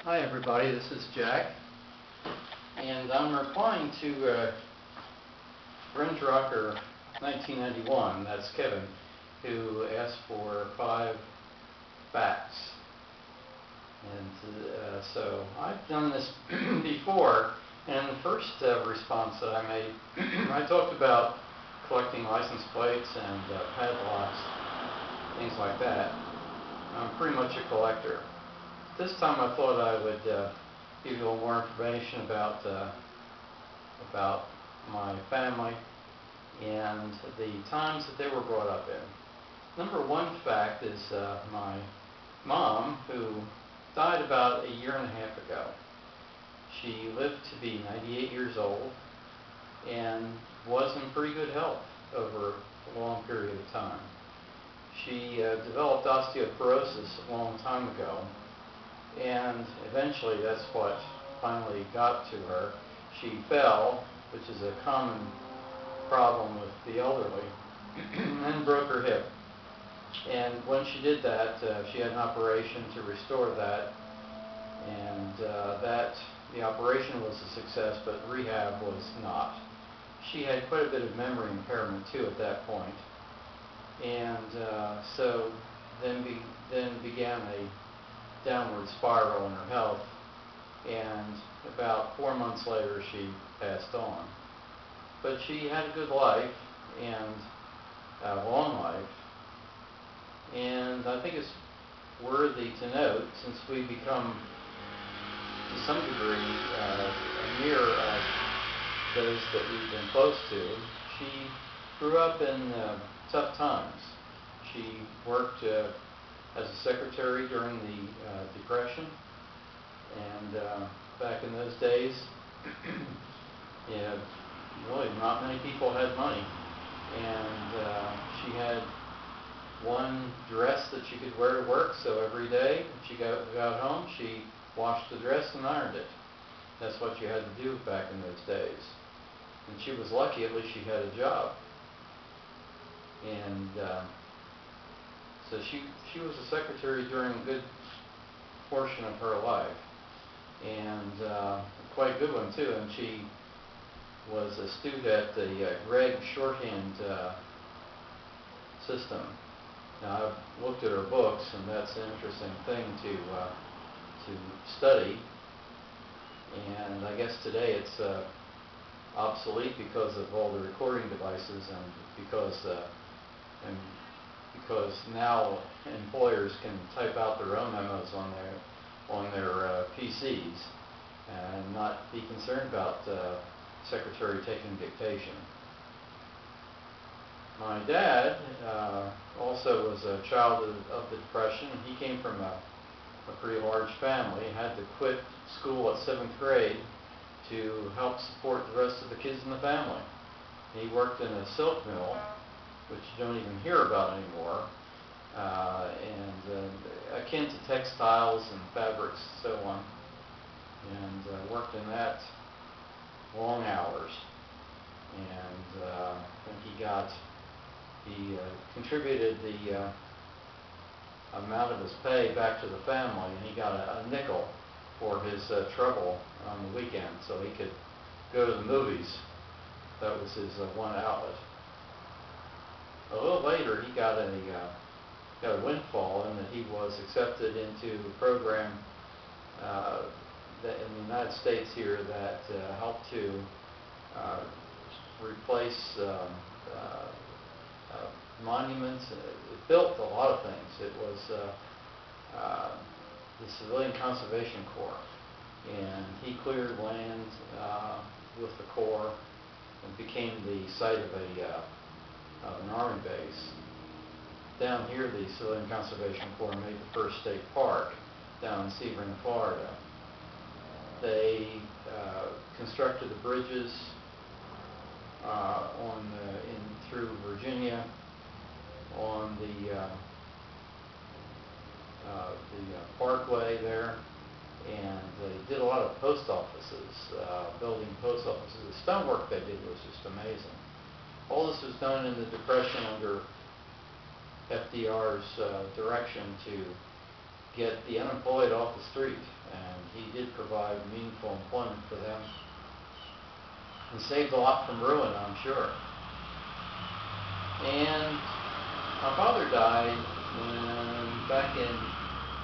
Hi everybody, this is Jack, and I'm replying to grungerocker1991, that's Kevin, who asked for 5 facts. And so I've done this before, and the first response that I made, I talked about collecting license plates and padlocks, things like that. I'm pretty much a collector. This time I thought I would give you a little more information about my family and the times that they were brought up in. Number one fact is my mom, who died about 1.5 years ago. She lived to be 98 years old and was in pretty good health over a long period of time. She developed osteoporosis a long time ago, and eventually that's what finally got to her. She fell, which is a common problem with the elderly, and broke her hip. And when she did that, she had an operation to restore that, and the operation was a success, but rehab was not. She had quite a bit of memory impairment too at that point, and so then began a downward spiral in her health, and about 4 months later she passed on. But she had a good life, and a long life, and I think it's worthy to note, since we become to some degree near those that we've been close to. She grew up in tough times. She worked as a secretary during the Depression, and back in those days, really not many people had money, and she had one dress that she could wear to work, so every day when she got home, she washed the dress and ironed it. That's what you had to do back in those days. And she was lucky, at least she had a job. And so she was a secretary during a good portion of her life, and quite a good one too. And she was a student at the Gregg shorthand system. Now, I've looked at her books, and that's an interesting thing to study. And I guess today it's obsolete because of all the recording devices, and because now employers can type out their own memos on their PCs and not be concerned about secretary taking dictation. My dad also was a child of the Depression. He came from a pretty large family, had to quit school at 7th grade to help support the rest of the kids in the family. He worked in a silk mill, which you don't even hear about anymore, and akin to textiles and fabrics and so on, and worked in that long hours. And when he contributed the amount of his pay back to the family, and he got a nickel for his trouble on the weekend, so he could go to the movies. That was his one outlet. A little later, he got a windfall in that he was accepted into a program that in the United States here that helped to replace monuments. It built a lot of things. It was the Civilian Conservation Corps, and he cleared land with the Corps and became the site of an Army base. Down here, the Civilian Conservation Corps made the first state park down in Sebring, Florida. They constructed the bridges through Virginia on the parkway there, and they did a lot of post offices, building post offices. The stonework they did was just amazing. All this was done in the Depression under FDR's direction to get the unemployed off the street, and he did provide meaningful employment for them and saved a lot from ruin, I'm sure. And my father died back in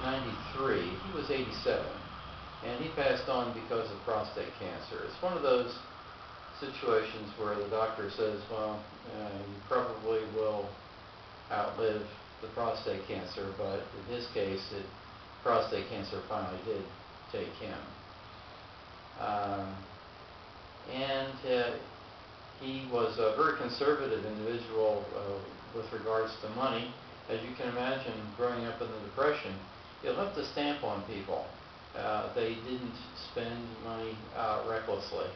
'93. He was 87, and he passed on because of prostate cancer. It's one of those situations where the doctor says, well, you probably will outlive the prostate cancer, but in his case, prostate cancer finally did take him. And he was a very conservative individual with regards to money. As you can imagine, growing up in the Depression, it left a stamp on people. They didn't spend money recklessly.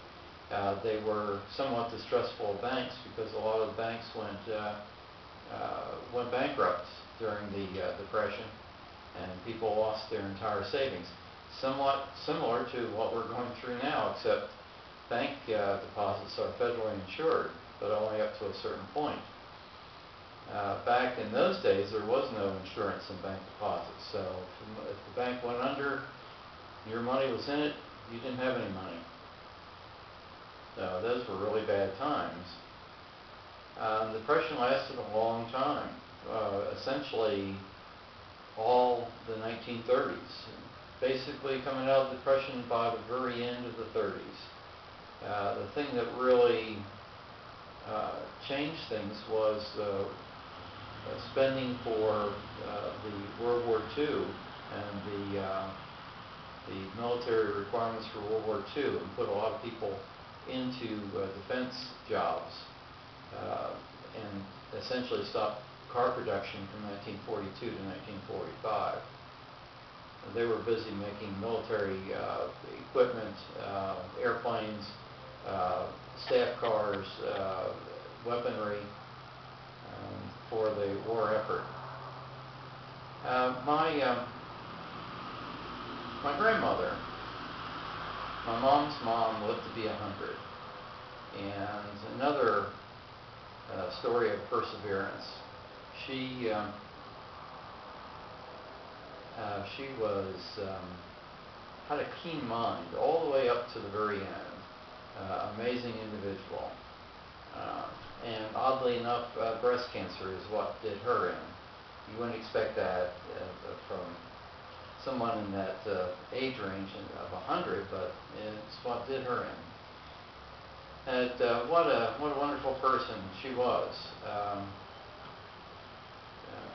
They were somewhat distrustful of banks because a lot of the banks went bankrupt during the Depression, and people lost their entire savings. Somewhat similar to what we're going through now, except bank deposits are federally insured, but only up to a certain point. Back in those days, there was no insurance in bank deposits, so if the bank went under, your money was in it, you didn't have any money. So those were really bad times. The Depression lasted a long time, essentially all the 1930s. Basically coming out of the Depression by the very end of the 30s. The thing that really changed things was spending for the World War II and the military requirements for World War II, and put a lot of people into defense jobs, and essentially stopped car production from 1942 to 1945. They were busy making military equipment, airplanes, staff cars, weaponry for the war effort. My grandmother, my mom's mom, lived to be 100, and another story of perseverance. She had a keen mind all the way up to the very end. Amazing individual. And oddly enough, breast cancer is what did her in. You wouldn't expect that from someone in that age range of 100, but it's what did her in. And what a wonderful person she was.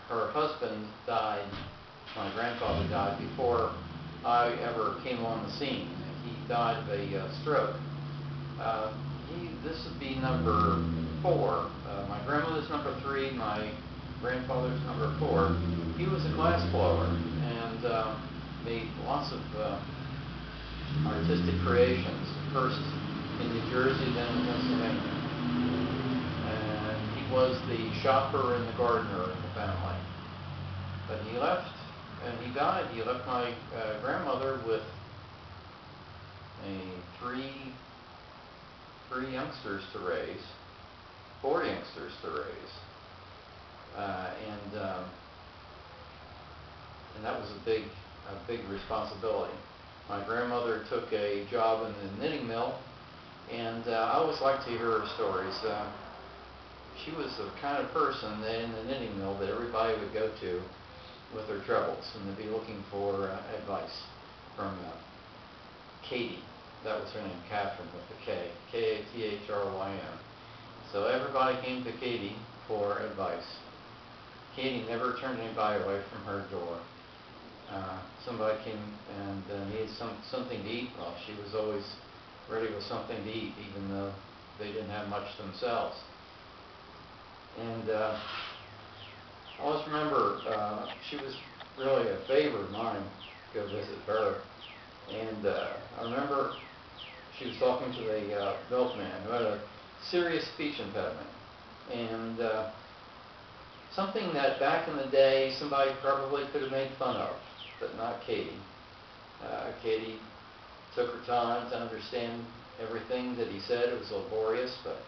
Her husband died, my grandfather died before I ever came on the scene. He died of a stroke. This would be number 4. My grandmother's number 3, my grandfather's number 4. He was a glass blower and made lots of artistic creations, first in New Jersey, then in Pennsylvania. And he was the shopper and the gardener in the family. But he left, and he died. He left my grandmother with three youngsters to raise, 4 youngsters to raise, and that was a big responsibility. My grandmother took a job in the knitting mill, and I always liked to hear her stories. She was the kind of person that in the knitting mill that everybody would go to with their troubles, and they'd be looking for advice from Katie. That was her name, Catherine with the K, K-A-T-H-R-Y-N. So everybody came to Katie for advice. Katie never turned anybody away from her door. Somebody came and needed something to eat. Well, she was always ready with something to eat, even though they didn't have much themselves. And I always remember she was really a favorite of mine to go visit her. And I remember she was talking to the milkman who had a serious speech impediment. And something that back in the day somebody probably could have made fun of, but not Katie. Katie took her time to understand everything that he said. It was laborious, but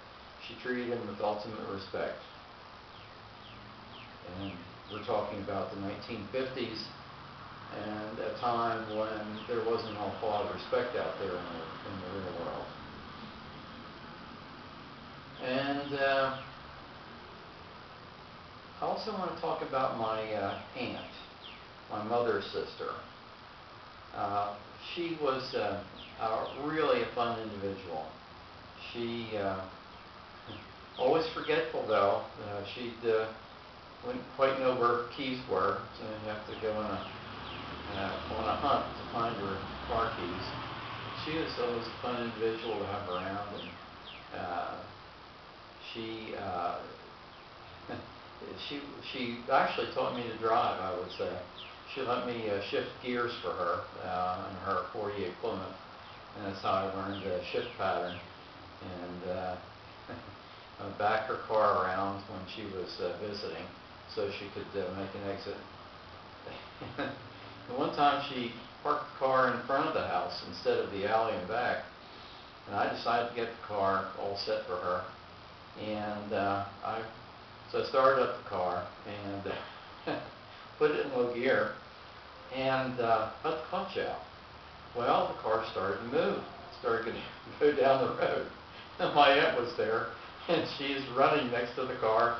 she treated him with ultimate respect. And we're talking about the 1950s, and a time when there wasn't an awful lot of respect out there in the real world. And I also want to talk about my aunt, my mother's sister. She was really a fun individual. She always forgetful though. She wouldn't quite know where her keys were, so you have to go on a hunt to find her car keys. She was always a fun individual to have around, and she she actually taught me to drive, I would say. She let me shift gears for her in her 48 Plymouth, and that's how I learned the shift pattern. And I backed her car around when she was visiting so she could make an exit. And one time she parked the car in front of the house instead of the alley and back, and I decided to get the car all set for her. And so I started up the car and put it in low gear and let the clutch out. Well, the car started to move, started to go down the road. And my aunt was there, and she's running next to the car,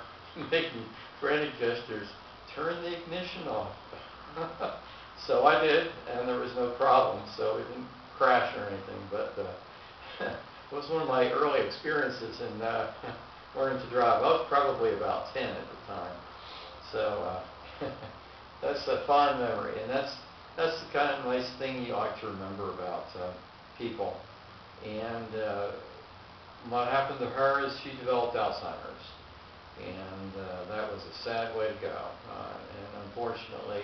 making frantic gestures, turn the ignition off. So I did, and there was no problem, so it didn't crash or anything, but it was one of my early experiences in learning to drive. I was probably about 10 at the time. So that's a fond memory, and that's the kind of nice thing you like to remember about people. And what happened to her is she developed Alzheimer's, and that was a sad way to go. And unfortunately,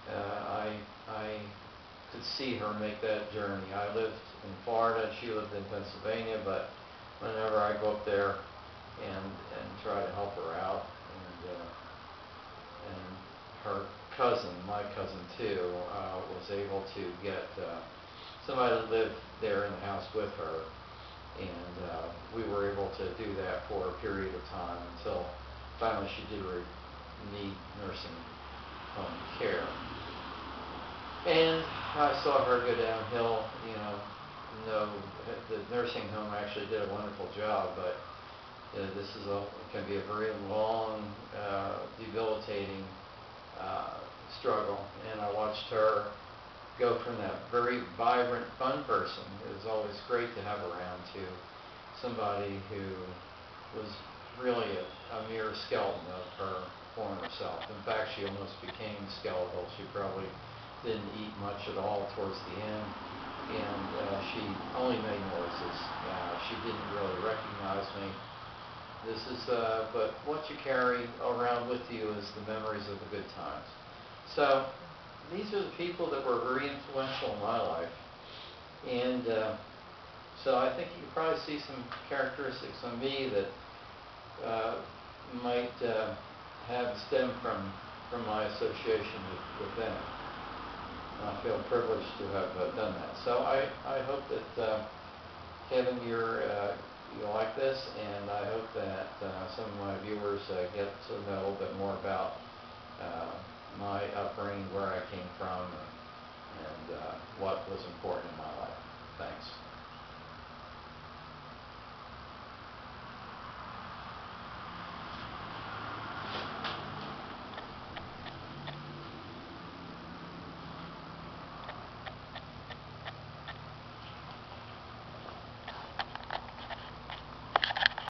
I could see her make that journey. I lived in Florida, she lived in Pennsylvania, but whenever I go up there and try to help her out, and her cousin, my cousin too, was able to get somebody to live there in the house with her, and we were able to do that for a period of time until finally she did need nursing home care. And I saw her go downhill. No, the nursing home actually did a wonderful job, but this can be a very long, debilitating struggle. And I watched her go from that very vibrant, fun person, it was always great to have around, to somebody who was really a mere skeleton of her former self. In fact, she almost became skeletal. She probably didn't eat much at all towards the end, and she only made noises. She didn't really recognize me. But what you carry around with you is the memories of the good times. So these are the people that were very influential in my life, and so I think you can probably see some characteristics on me that might have stemmed from my association with them. I feel privileged to have done that. So I hope that Kevin, you like this, and I hope that some of my viewers get to know a little bit more about my upbringing, where I came from, and what was important